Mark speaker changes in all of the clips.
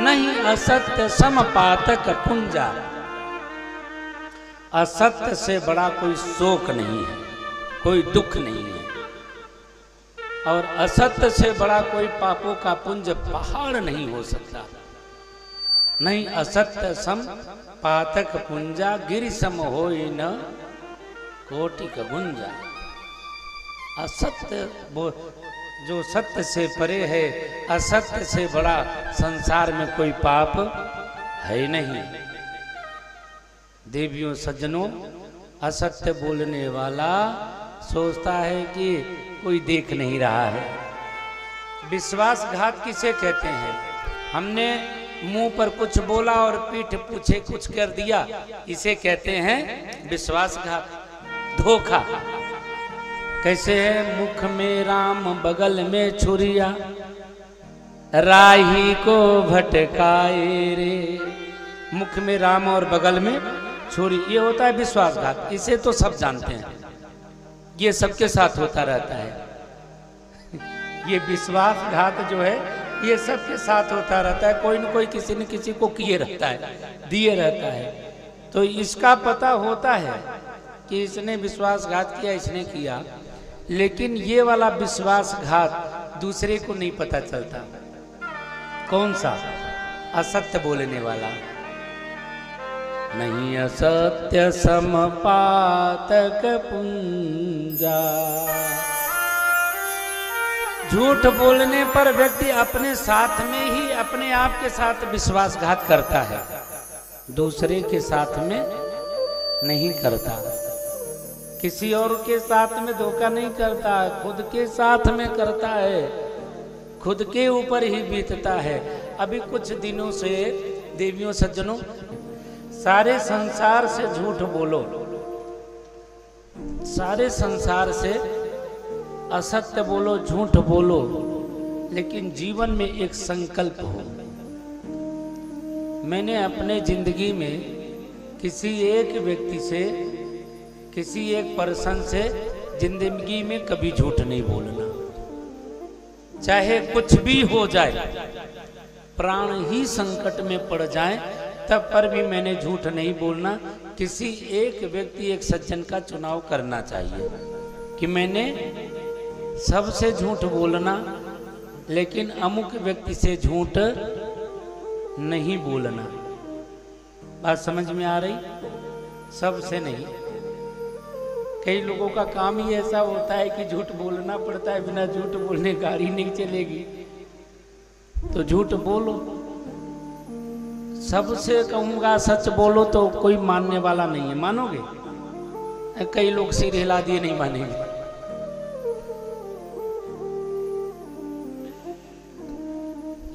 Speaker 1: नहीं असत्य सम पातक पुंजा। असत्य से बड़ा कोई शोक नहीं है, कोई दुख नहीं है, और असत्य से बड़ा कोई पापों का पुंज पहाड़ नहीं हो सकता। नहीं असत्य सम पातक पुंजा, गिरि सम होई न कोटि का गुंजा। असत्य जो सत्य से परे है, असत्य से बड़ा संसार में कोई पाप है नहीं। देवियों सज्जनों, असत्य बोलने वाला सोचता है कि कोई देख नहीं रहा है। विश्वासघात किसे कहते हैं? हमने मुंह पर कुछ बोला और पीठ पीछे कुछ कर दिया, इसे कहते हैं विश्वासघात, धोखा। कैसे है? मुख में राम बगल में छुरिया, राही को भटकाए रे। मुख में राम और बगल में छुरी, ये होता है विश्वासघात। इसे तो सब जानते हैं, ये सबके साथ होता रहता है। ये विश्वासघात जो है ये सबके साथ होता रहता है, कोई न कोई किसी न किसी को किए रहता है, दिए रहता है। तो इसका पता होता है कि इसने विश्वासघात किया, इसने किया, लेकिन ये वाला विश्वासघात दूसरे को नहीं पता चलता। कौन सा? असत्य बोलने वाला। नहीं असत्य सम पातक पुंजा। झूठ बोलने पर व्यक्ति अपने साथ में ही अपने आप के साथ विश्वासघात करता है, दूसरे के साथ में नहीं करता। किसी और के साथ में धोखा नहीं करता, खुद के साथ में करता है, खुद के ऊपर ही बीतता है। अभी कुछ दिनों से देवियों सज्जनों, सारे संसार से झूठ बोलो, सारे संसार से असत्य बोलो, झूठ बोलो, लेकिन जीवन में एक संकल्प हो। मैंने अपने जिंदगी में किसी एक व्यक्ति से, किसी एक पर्सन से जिंदगी में कभी झूठ नहीं बोलना। चाहे कुछ भी हो जाए, प्राण ही संकट में पड़ जाए, तब पर भी मैंने झूठ नहीं बोलना। किसी एक व्यक्ति, एक सज्जन का चुनाव करना चाहिए कि मैंने सबसे झूठ बोलना, लेकिन अमुक व्यक्ति से झूठ नहीं बोलना। बात समझ में आ रही? सबसे नहीं। कई लोगों का काम ही ऐसा होता है कि झूठ बोलना पड़ता है, बिना झूठ बोलने गाड़ी नहीं चलेगी, तो झूठ बोलो। सबसे कहूंगा सच बोलो तो कोई मानने वाला नहीं है। मानोगे? कई लोग सिर हिला दिए, नहीं मानेंगे।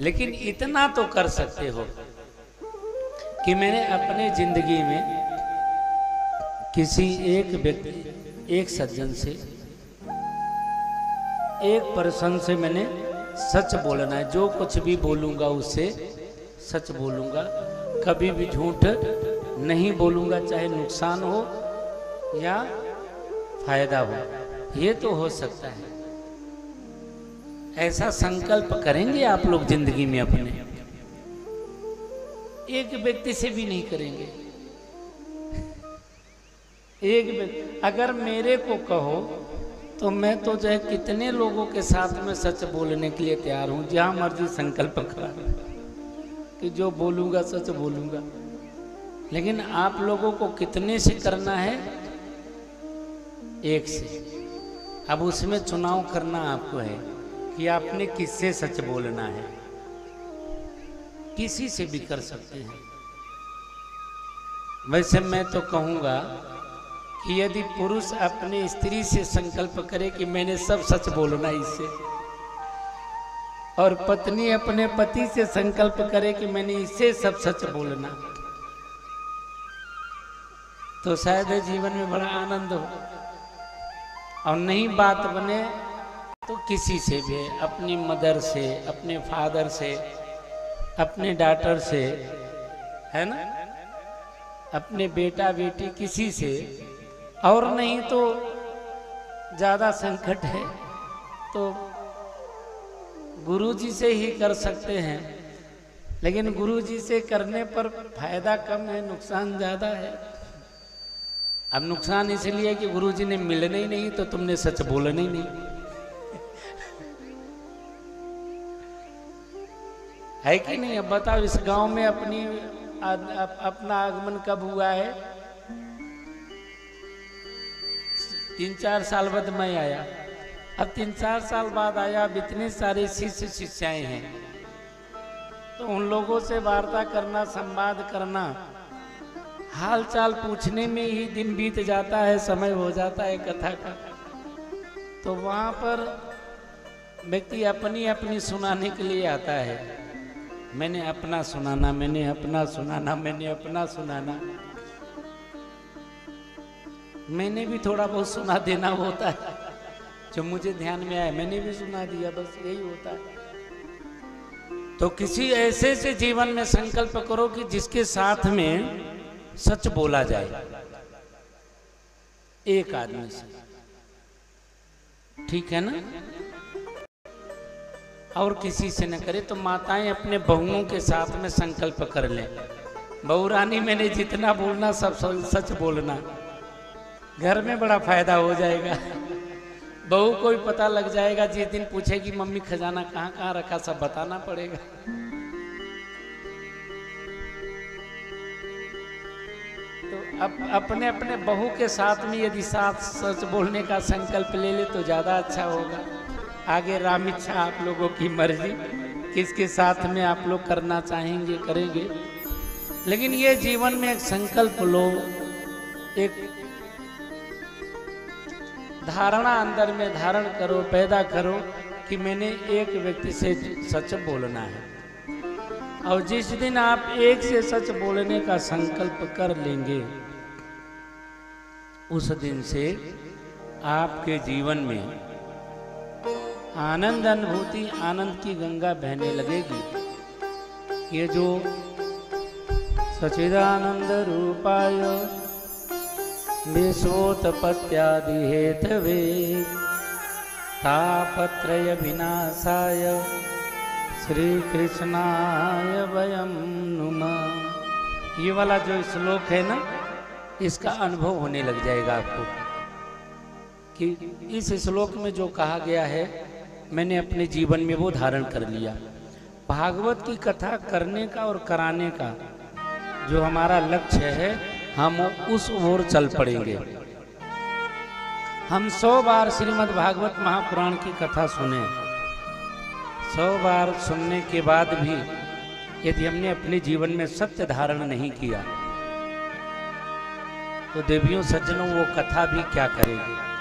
Speaker 1: लेकिन इतना तो कर सकते हो कि मैंने अपने जिंदगी में किसी एक व्यक्ति, एक सज्जन से, एक पर्सन से मैंने सच बोलना है। जो कुछ भी बोलूंगा उससे सच बोलूंगा, कभी भी झूठ नहीं बोलूंगा, चाहे नुकसान हो या फायदा हो। ये तो हो सकता है। ऐसा संकल्प करेंगे आप लोग जिंदगी में अपने? एक व्यक्ति से भी नहीं करेंगे। एक व्यक्ति अगर मेरे को कहो तो मैं तो जो है कितने लोगों के साथ में सच बोलने के लिए तैयार हूं, जहां मर्जी संकल्प करा कि जो बोलूंगा सच बोलूंगा। लेकिन आप लोगों को कितने से करना है? एक से। अब उसमें चुनाव करना आपको है कि आपने किससे सच बोलना है। किसी से भी कर सकते हैं। वैसे मैं तो कहूंगा कि यदि पुरुष अपने स्त्री से संकल्प करे कि मैंने सब सच बोलना इससे, और पत्नी अपने पति से संकल्प करे कि मैंने इससे सब सच बोलना, तो शायद जीवन में बड़ा आनंद हो। और नहीं बात बने तो किसी से भी, अपनी मदर से, अपने फादर से, अपने डॉटर से, है ना, अपने बेटा बेटी, किसी से। और नहीं तो ज़्यादा संकट है तो गुरुजी से ही कर सकते हैं। लेकिन गुरु जी से करने पर फायदा कम है, नुकसान ज्यादा है। अब नुकसान इसलिए कि गुरु जी ने मिलने ही नहीं तो तुमने सच बोलना ही नहीं, है कि नहीं? अब बताओ इस गांव में अपना आगमन कब हुआ है? 3-4 साल बाद मैं आया। अब 3-4 साल बाद आया, अब इतने सारे शिष्य शिष्याएं हैं, तो उन लोगों से वार्ता करना, संवाद करना, हाल चाल पूछने में ही दिन बीत जाता है, समय हो जाता है कथा का। तो वहां पर व्यक्ति अपनी अपनी सुनाने के लिए आता है, मैंने अपना सुनाना, मैंने अपना सुनाना, मैंने अपना सुनाना। मैंने भी थोड़ा बहुत सुना देना होता है, जो मुझे ध्यान में आया मैंने भी सुना दिया, बस यही होता है। तो किसी ऐसे से जीवन में संकल्प करो कि जिसके साथ में सच बोला जाए, एक आदमी से, ठीक है ना? और किसी से न करे। तो माताएं अपने बहुओं के साथ में संकल्प कर लें, बहू रानी मैंने जितना बोलना सब सच बोलना, घर में बड़ा फायदा हो जाएगा। बहू को भी पता लग जाएगा, जिस दिन पूछेगी मम्मी खजाना कहाँ कहाँ रखा, सब बताना पड़ेगा। तो अपने अपने बहू के साथ में यदि साथ सच बोलने का संकल्प ले ले तो ज़्यादा अच्छा होगा। आगे राम इच्छा, आप लोगों की मर्जी, किसके साथ में आप लोग करना चाहेंगे करेंगे। लेकिन ये जीवन में एक संकल्प लो, एक धारणा अंदर में धारण करो, पैदा करो कि मैंने एक व्यक्ति से सच बोलना है। और जिस दिन आप एक से सच बोलने का संकल्प कर लेंगे, उस दिन से आपके जीवन में आनंद अनुभूति, आनंद की गंगा बहने लगेगी। ये जो सच्चिदानंद रूपाय विश्वोत्पत्त्यादि हेतवे तापत्रय विनाशाय श्री कृष्णाय वयं नुमः। ये वाला जो श्लोक है ना, इसका अनुभव होने लग जाएगा आपको कि इस श्लोक में जो कहा गया है मैंने अपने जीवन में वो धारण कर लिया। भागवत की कथा करने का और कराने का जो हमारा लक्ष्य है, हम उस ओर चल पड़ेंगे। हम 100 बार श्रीमद् भागवत महापुराण की कथा सुने, 100 बार सुनने के बाद भी यदि हमने अपने जीवन में सत्य धारण नहीं किया तो देवियों सज्जनों वो कथा भी क्या करेगी।